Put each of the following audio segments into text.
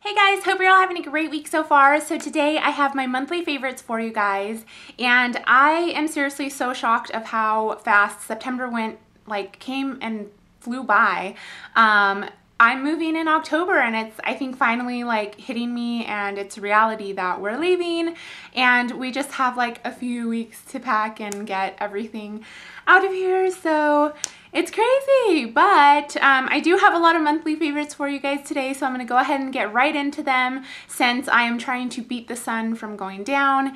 Hey guys, hope you're all having a great week so far. So today I have my monthly favorites for you guys, and I am seriously so shocked of how fast September came and flew by. I'm moving in October, and it's, I think, finally hitting me, and it's reality that we're leaving, and we just have a few weeks to pack and get everything out of here. So it's crazy, but I do have a lot of monthly favorites for you guys today, so I'm going to go ahead and get right into them since I am trying to beat the sun from going down,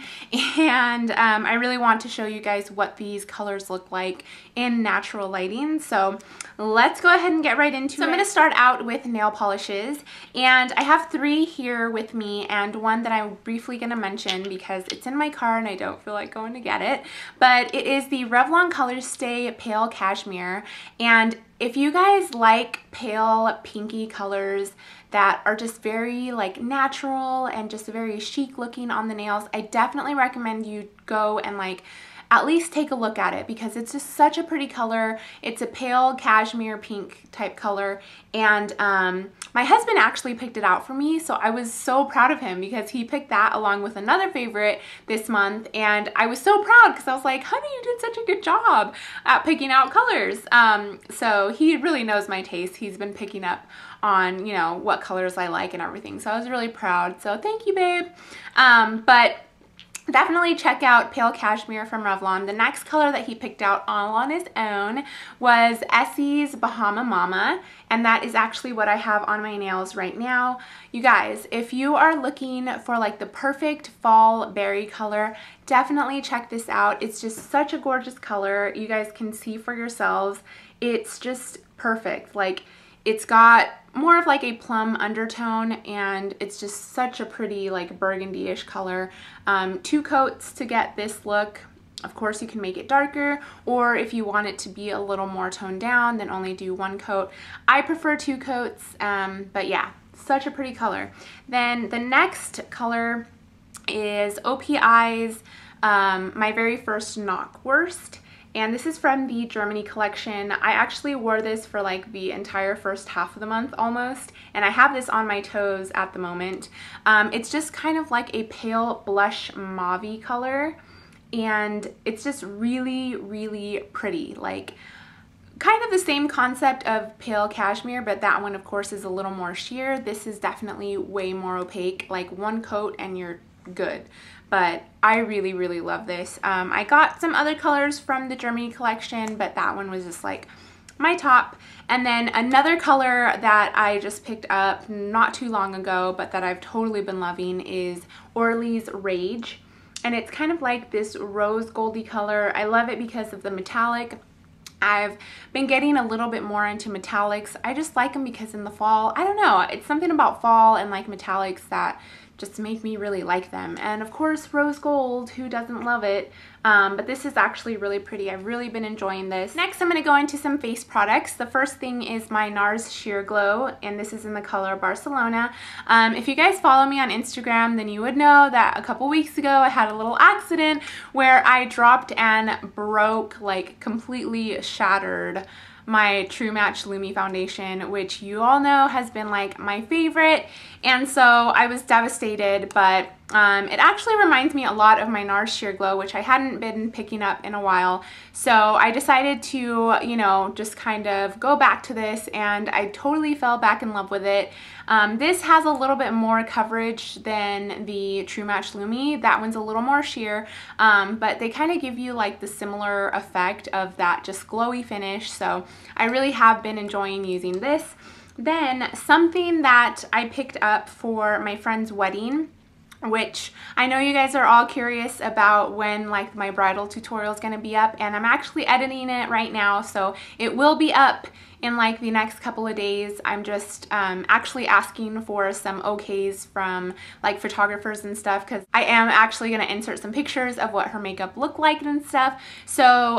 and I really want to show you guys what these colors look like in natural lighting. So let's go ahead and get right into it. So I'm going to start out with nail polishes, and I have three here with me and one that I'm briefly going to mention because it's in my car and I don't feel like going to get it, but it is the Revlon Colorstay Pale Cashmere. And if you guys like pale pinky colors that are just very natural and just very chic looking on the nails, I definitely recommend you go and at least take a look at it because it's just such a pretty color. It's a pale cashmere pink type color, and my husband actually picked it out for me, so I was so proud of him because he picked that along with another favorite this month, and I was so proud because I was like, honey, you did such a good job at picking out colors. So he really knows my taste. He's been picking up on, you know, what colors I like and everything, so I was really proud. So thank you, babe. But definitely check out Pale Cashmere from Revlon. The next color that he picked out all on his own was Essie's Bahama Mama, and that is actually what I have on my nails right now. You guys, if you are looking for the perfect fall berry color, definitely check this out. It's just such a gorgeous color. You guys can see for yourselves. It's just perfect. It's got more of a plum undertone, and it's just such a pretty burgundy-ish color. 2 coats to get this look. Of course, you can make it darker, or if you want it to be a little more toned down, then only do 1 coat. I prefer 2 coats, but yeah, such a pretty color. Then the next color is OPI's My Very First Knockwurst. And this is from the Germany collection. I actually wore this for the entire first half of the month almost, and I have this on my toes at the moment. It's just kind of like a pale blush mauve-y color, and it's just really, really pretty. Kind of the same concept of Pale Cashmere, but that one of course is a little more sheer. This is definitely way more opaque, 1 coat and you're good. But I really, really love this. I got some other colors from the Germany collection, but that one was just my top. And then another color that I just picked up not too long ago, but that I've totally been loving, is Orly's Rage. And it's kind of this rose goldy color. I love it because of the metallic. I've been getting a little bit more into metallics. I just like them because in the fall, I don't know, it's something about fall and metallics that just make me really like them. And of course, rose gold, who doesn't love it? But this is actually really pretty. I've really been enjoying this. Next, I'm going to go into some face products. The first thing is my NARS Sheer Glow, and this is in the color Barcelona. If you guys follow me on Instagram, then you would know that a couple weeks ago I had a little accident where I dropped and broke, completely shattered my True Match Lumi foundation, which you all know has been my favorite, and so I was devastated, but it actually reminds me a lot of my NARS Sheer Glow, which I hadn't been picking up in a while, so I decided to, you know, just kind of go back to this, and I totally fell back in love with it. This has a little bit more coverage than the True Match Lumi. That one's a little more sheer, but they kind of give you the similar effect of that just glowy finish, so I really have been enjoying using this. Then something that I picked up for my friend's wedding, which I know you guys are all curious about when my bridal tutorial is going to be up, and I'm actually editing it right now, so it will be up in the next couple of days. I'm just actually asking for some okays from photographers and stuff, because I am actually going to insert some pictures of what her makeup looked like and stuff. So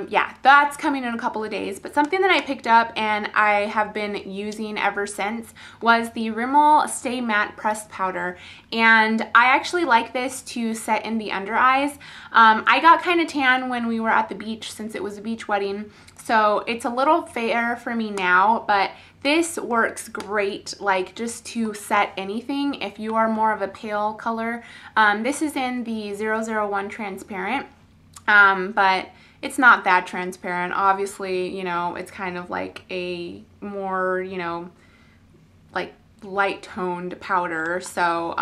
yeah, that's coming in a couple of days. But something that I picked up and I have been using ever since was the Rimmel Stay Matte Pressed Powder, and I actually like this to set in the under eyes. I got kind of tan when we were at the beach since it was a beach wedding, so it's a little fair for me now, but This works great, like just to set anything if you are more of a pale color. This is in the 001 transparent, but it's not that transparent. Obviously, you know, it's kind of like a more, you know, like light toned powder. So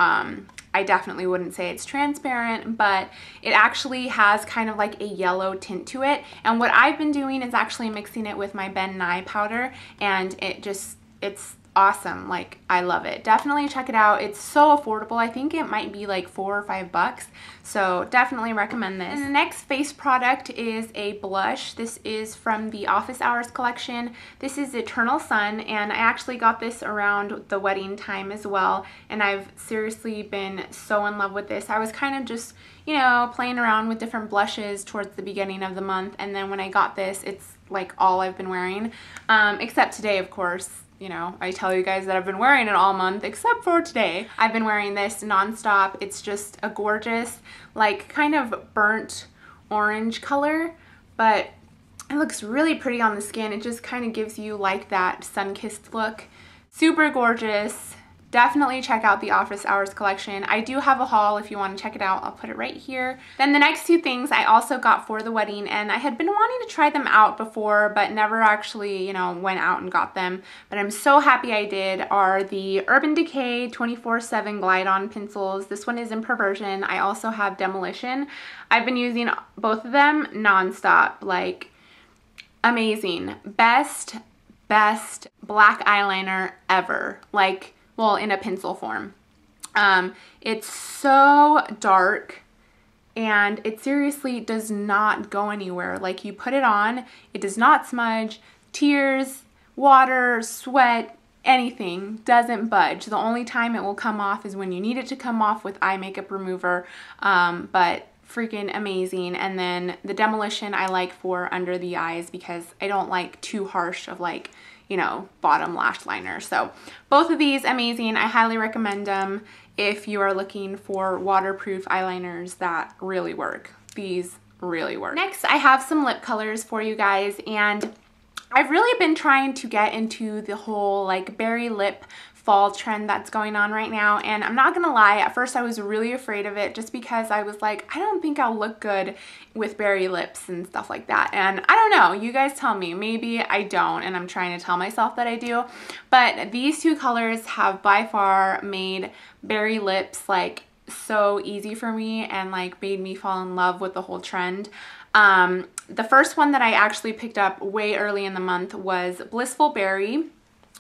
I definitely wouldn't say it's transparent, but it actually has kind of like a yellow tint to it. And what I've been doing is actually mixing it with my Ben Nye powder, and it's awesome. Like, I love it. Definitely check it out. It's so affordable. I think it might be like $4 or $5. So definitely recommend this. And the next face product is a blush. This is from the Office Hours collection. This is Eternal Sun, and I actually got this around the wedding time as well. And I've seriously been so in love with this. I was kind of just, you know, playing around with different blushes towards the beginning of the month. And then when I got this, it's like all I've been wearing, except today, of course. You know, I tell you guys that I've been wearing it all month, except for today. I've been wearing this nonstop. It's just a gorgeous, like, kind of burnt orange color, but it looks really pretty on the skin. It just kind of gives you like that sun-kissed look. Super gorgeous. Definitely check out the Office Hours collection. I do have a haul if you want to check it out. I'll put it right here. Then the next two things I also got for the wedding, and I had been wanting to try them out before, but never actually, you know, went out and got them. But I'm so happy I did, are the Urban Decay 24/7 Glide On pencils. This one is in Perversion. I also have Demolition. I've been using both of them nonstop. Like, amazing. Best black eyeliner ever. Like, well, in a pencil form. It's so dark, and it seriously does not go anywhere. Like, you put it on, it does not smudge. Tears, water, sweat, anything doesn't budge. The only time it will come off is when you need it to come off with eye makeup remover, but freaking amazing. And then the Demolition I like for under the eyes, because I don't like too harsh of, like, you know, bottom lash liner. So both of these amazing. I highly recommend them if you are looking for waterproof eyeliners that really work. These really work. Next, I have some lip colors for you guys, and I've really been trying to get into the whole like berry lip fall trend that's going on right now, and I'm not gonna lie, at first I was really afraid of it just because I was like, I don't think I'll look good with berry lips and stuff like that. And I don't know, you guys tell me, maybe I don't, and I'm trying to tell myself that I do. But these two colors have by far made berry lips like so easy for me, and like made me fall in love with the whole trend. The first one that I actually picked up way early in the month was Blissful Berry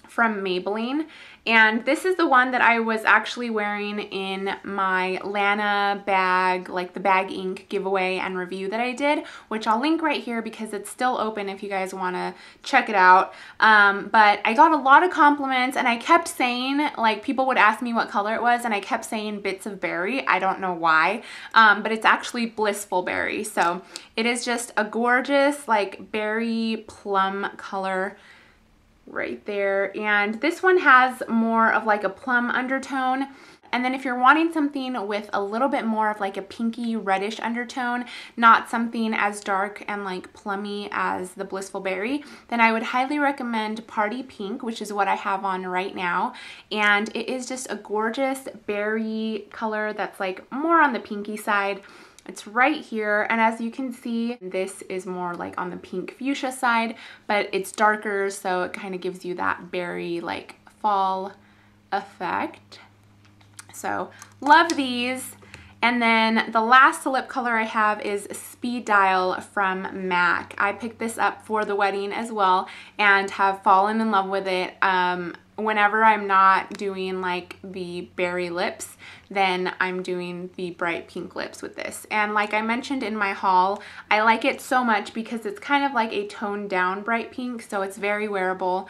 from Maybelline, and this is the one that I was actually wearing in my Lana bag, like the bag ink giveaway and review that I did, which I'll link right here because it's still open if you guys want to check it out. But I got a lot of compliments, and I kept saying, like, people would ask me what color it was, and I kept saying Bits of Berry. I don't know why, but it's actually Blissful Berry. So it is just a gorgeous like berry plum color right there, and this one has more of like a plum undertone. And then if you're wanting something with a little bit more of like a pinky reddish undertone, not something as dark and like plummy as the Blissful Berry, then I would highly recommend Party Pink, which is what I have on right now. And it is just a gorgeous berry color that's like more on the pinky side. It's right here, and as you can see, this is more like on the pink fuchsia side, but it's darker, so it kind of gives you that berry like fall effect. So love these. And then the last lip color I have is Speed Dial from MAC. I picked this up for the wedding as well and have fallen in love with it. Whenever I'm not doing like the berry lips, then I'm doing the bright pink lips with this. And like I mentioned in my haul, I like it so much because it's kind of like a toned down bright pink, so it's very wearable.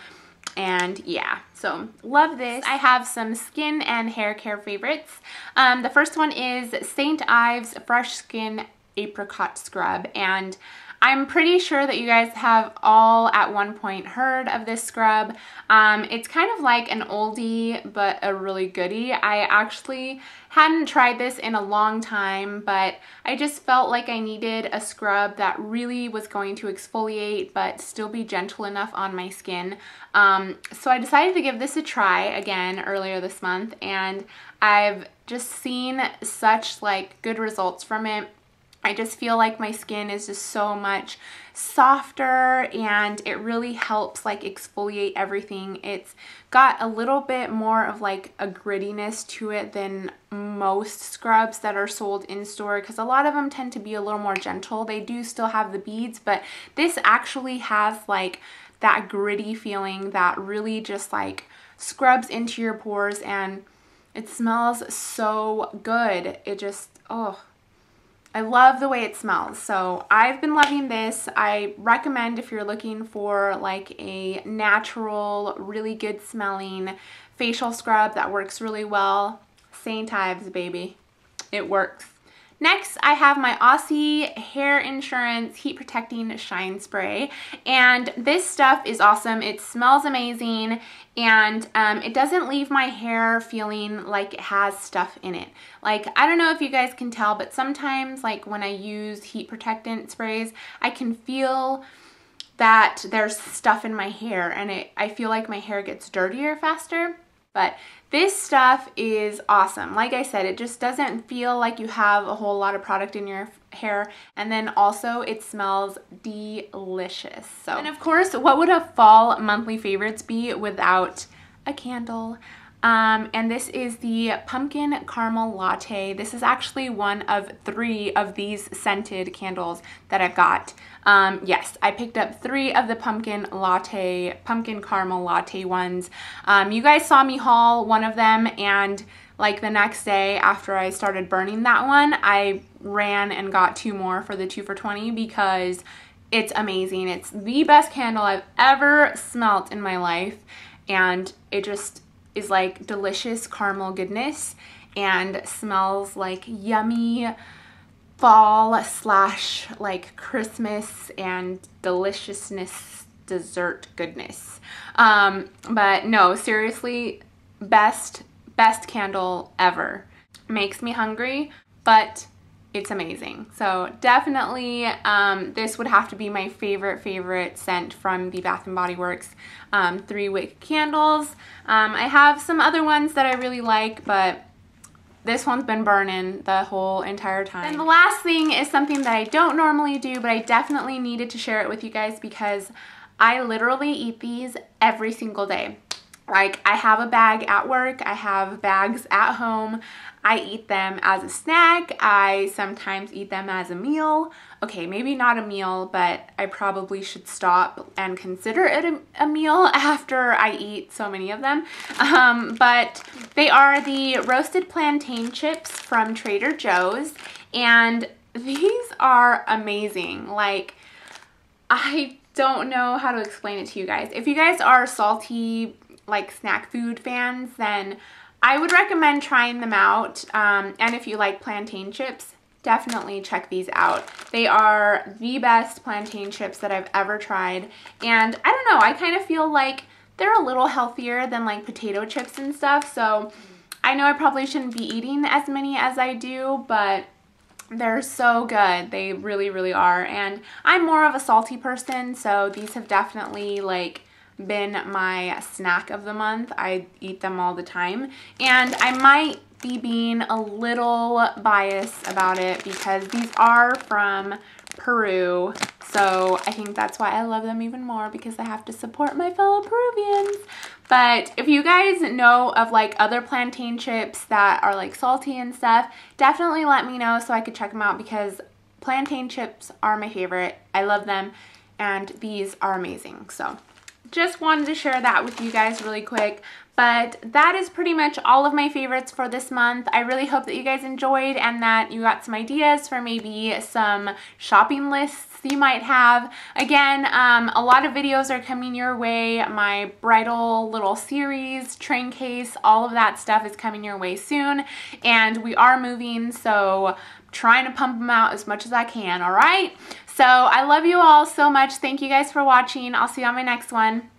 And yeah, so love this. I have some skin and hair care favorites. The first one is St. Ives Fresh Skin Apricot Scrub, and I'm pretty sure that you guys have all at one point heard of this scrub. It's kind of like an oldie, but a really goodie. I actually hadn't tried this in a long time, but I just felt like I needed a scrub that really was going to exfoliate, but still be gentle enough on my skin. So I decided to give this a try again earlier this month, and I've just seen such like good results from it. I just feel like my skin is just so much softer, and it really helps like exfoliate everything. It's got a little bit more of like a grittiness to it than most scrubs that are sold in store, because a lot of them tend to be a little more gentle. They do still have the beads, but this actually has like that gritty feeling that really just like scrubs into your pores, and it smells so good. It just, oh, I love the way it smells. So I've been loving this. I recommend if you're looking for like a natural, really good smelling facial scrub that works really well. St. Ives, baby. It works. Next, I have my Aussie Hair Insurance Heat Protecting Shine Spray, and this stuff is awesome. It smells amazing, and it doesn't leave my hair feeling like it has stuff in it. Like, I don't know if you guys can tell, but sometimes like when I use heat protectant sprays, I can feel that there's stuff in my hair, and I feel like my hair gets dirtier faster. But this stuff is awesome. Like I said, it just doesn't feel like you have a whole lot of product in your hair, and then also it smells delicious. So, and of course, what would a fall monthly favorites be without a candle? And this is the Pumpkin Caramel Latte. This is actually one of 3 of these scented candles that I've got. Yes, I picked up 3 of the pumpkin caramel latte ones. You guys saw me haul one of them, and like the next day after I started burning that one, I ran and got 2 more for the 2 for $20 because it's amazing. It's the best candle I've ever smelt in my life, and it just is like delicious caramel goodness and smells like yummy fall slash like Christmas and deliciousness dessert goodness. But no, seriously, best candle ever. Makes me hungry, but it's amazing. So definitely this would have to be my favorite scent from the Bath & Body Works 3-wick candles. I have some other ones that I really like, but this one's been burning the whole entire time. And the last thing is something that I don't normally do, but I definitely needed to share it with you guys because I literally eat these every single day. Like, I have a bag at work, I have bags at home, I eat them as a snack, I sometimes eat them as a meal. Okay, maybe not a meal, but I probably should stop and consider it a meal after I eat so many of them. But they are the roasted plantain chips from Trader Joe's, and these are amazing. Like, I don't know how to explain it to you guys. If you guys are salty, like snack food fans, then I would recommend trying them out. And if you like plantain chips, definitely check these out. They are the best plantain chips that I've ever tried. And I don't know, I kind of feel like they're a little healthier than like potato chips and stuff. So I know I probably shouldn't be eating as many as I do, but they're so good. They really are. And I'm more of a salty person, so these have definitely like been my snack of the month. I eat them all the time, and I might be being a little biased about it because these are from Peru, so I think that's why I love them even more, because I have to support my fellow Peruvians. But if you guys know of like other plantain chips that are like salty and stuff, definitely let me know so I could check them out, because plantain chips are my favorite. I love them, and these are amazing. So just wanted to share that with you guys really quick. But that is pretty much all of my favorites for this month. I really hope that you guys enjoyed and that you got some ideas for maybe some shopping lists you might have. Again, a lot of videos are coming your way. My bridal little series, train case, all of that stuff is coming your way soon. And we are moving, so trying to pump them out as much as I can, all right? So I love you all so much. Thank you guys for watching. I'll see you on my next one.